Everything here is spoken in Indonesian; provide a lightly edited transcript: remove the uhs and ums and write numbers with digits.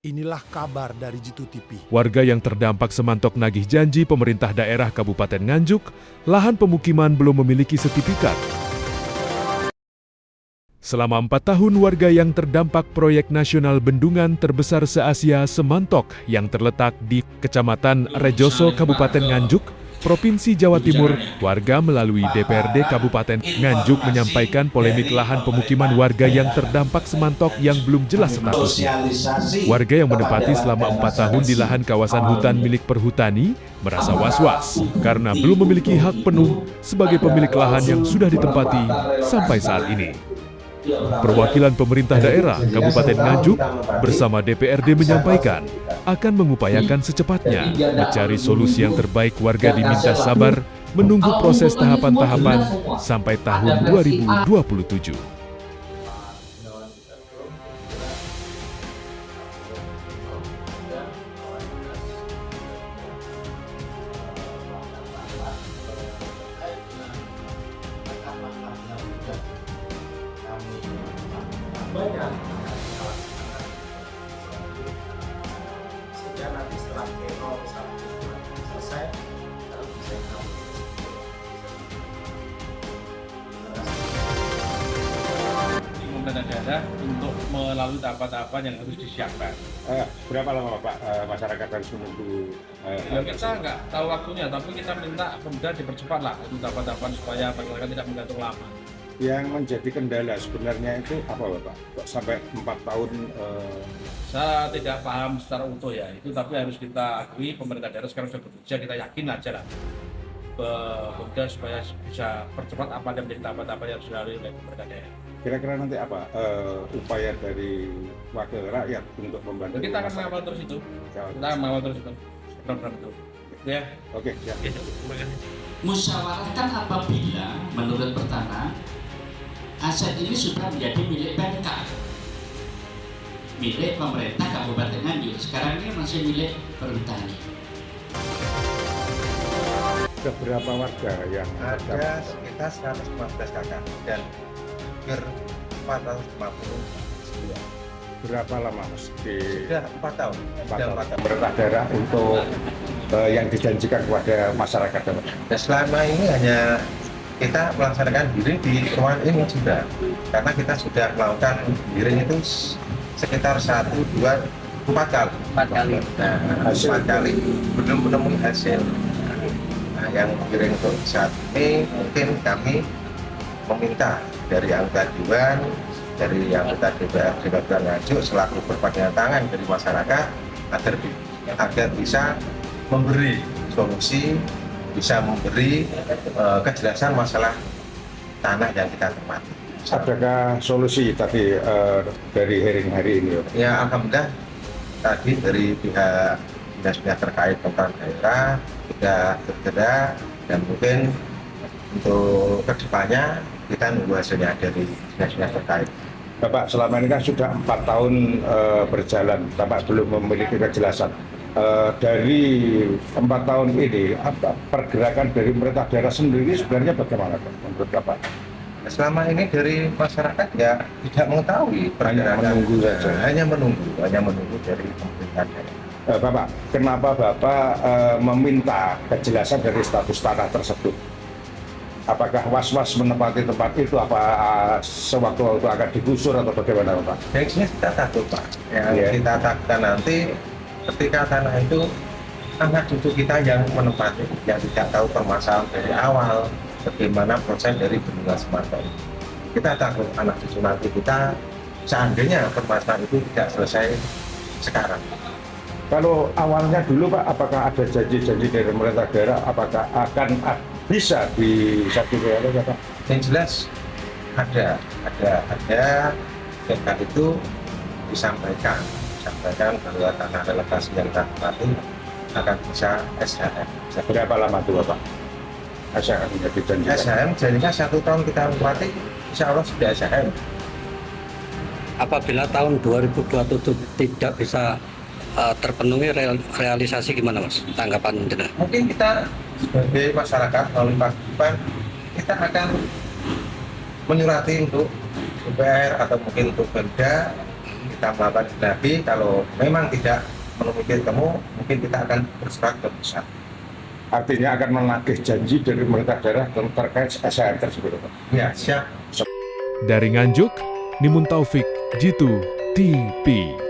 Inilah kabar dari Jitu TV. Warga yang terdampak semantok nagih janji pemerintah daerah Kabupaten Nganjuk, lahan pemukiman belum memiliki sertifikat. Selama 4 tahun, warga yang terdampak proyek nasional bendungan terbesar se-Asia Semantok yang terletak di Kecamatan Rejoso, Kabupaten Nganjuk, Provinsi Jawa Timur, warga melalui DPRD Kabupaten Nganjuk menyampaikan polemik lahan pemukiman warga yang terdampak semantok yang belum jelas statusnya. Warga yang menempati selama 4 tahun di lahan kawasan hutan milik perhutani merasa was-was karena belum memiliki hak penuh sebagai pemilik lahan yang sudah ditempati sampai saat ini. Perwakilan pemerintah daerah Kabupaten Nganjuk bersama DPRD menyampaikan akan mengupayakan secepatnya mencari solusi yang terbaik. Warga diminta sabar menunggu proses tahapan-tahapan sampai tahun 2027. Banyak sehingga nanti setelah pleno selesai baru bisa pemerintah daerah untuk melalui tahapan-tahapan yang harus disiapkan. Berapa lama Pak masyarakat harus menunggu? Kita nggak tahu waktunya, tapi kita minta kemudian dipercepat lah untuk tahapan-tahapan supaya masyarakat tidak menggantung lama. Yang menjadi kendala sebenarnya itu apa Bapak? Kok sampai 4 tahun? Saya tidak paham secara utuh ya itu, tapi harus kita akui pemerintah daerah sekarang sudah bekerja, kita yakin aja lah. Kemudian supaya bisa percepat apa yang menjadi tahapan-tahapan yang harus dilalui oleh pemerintah daerah. Kira-kira nanti apa upaya dari wakil rakyat untuk membantu? Kita akan mengawal terus itu. Kita akan mengawal terus itu. Program itu. Ya. Oke, siap. Musyawarahkan apabila menurut pertama aset ini sudah menjadi milik PMK, milik pemerintah Kabupaten Nganjuk. Sekarang ini masih milik perhutani. Berapa warga yang ada sekitar 115 kakak dan hampir 450 berapa lama Mas? sudah 4 tahun. Pemerintah daerah untuk yang dijanjikan kepada masyarakat. Dan selama ini hanya kita melaksanakan hearing di ruangan ini sudah, karena kita sudah melakukan hearing itu sekitar 1, 2, 4 kali. Nah, 4 kali belum menemui hasil. Nah, yang hearing untuk saat ini mungkin kami meminta dari anggota Dewan, dari anggota DPRD Kabupaten Nganjuk selaku berpanggilan tangan dari masyarakat agar bisa memberi solusi, bisa memberi kejelasan masalah tanah yang kita tempati. Adakah solusi tadi dari hearing hari ini? Ya, alhamdulillah tadi dari pihak dinas terkait tentang daerah sudah bergerak, dan mungkin untuk kedepannya kita nunggu hasilnya dari dinas terkait. Bapak selama ini kan sudah 4 tahun berjalan, Bapak belum memiliki kejelasan. Dari 4 tahun ini, apa pergerakan dari pemerintah daerah sendiri sebenarnya bagaimana menurut Bapak? Selama ini dari masyarakat ya tidak mengetahui, hanya menunggu dari pemerintah daerah. Bapak, kenapa Bapak meminta kejelasan dari status tanah tersebut? Apakah was-was menempati tempat itu, apa sewaktu-waktu akan digusur atau bagaimana Bapak? Yang sini kita takut Pak, kita takutkan nanti ketika tanah itu anak cucu kita yang menempati, yang tidak tahu permasalahan dari awal, bagaimana proses dari bendungan Semantok. Kita takut anak cucu nanti kita seandainya permasalahan itu tidak selesai sekarang. Kalau awalnya dulu Pak, apakah ada janji-janji dari pemerintah daerah, apakah akan bisa disertifikasi Pak? Yang jelas ada dan itu disampaikan bahwa tanah relokasi yang kita tempati akan bisa SHM. Berapa lama itu Bapak? SHM menjadi janji? SHM jadinya 1 tahun kita tempati, insya Allah sudah SHM. Apabila tahun 2027 tidak bisa terpenuhi realisasi, gimana Mas tanggapan Anda? Mungkin kita sebagai masyarakat melalui paguyuban kita akan menyurati untuk DPR atau mungkin untuk Pemda kita melakukan lagi. Kalau memang tidak menemui titik temu, mungkin kita akan bersurat ke pusat. Artinya akan menagih janji dari pemerintah daerah terkait SHR tersebut. Ya, siap. Dari Nganjuk, Nimun Taufik, Jitu TV.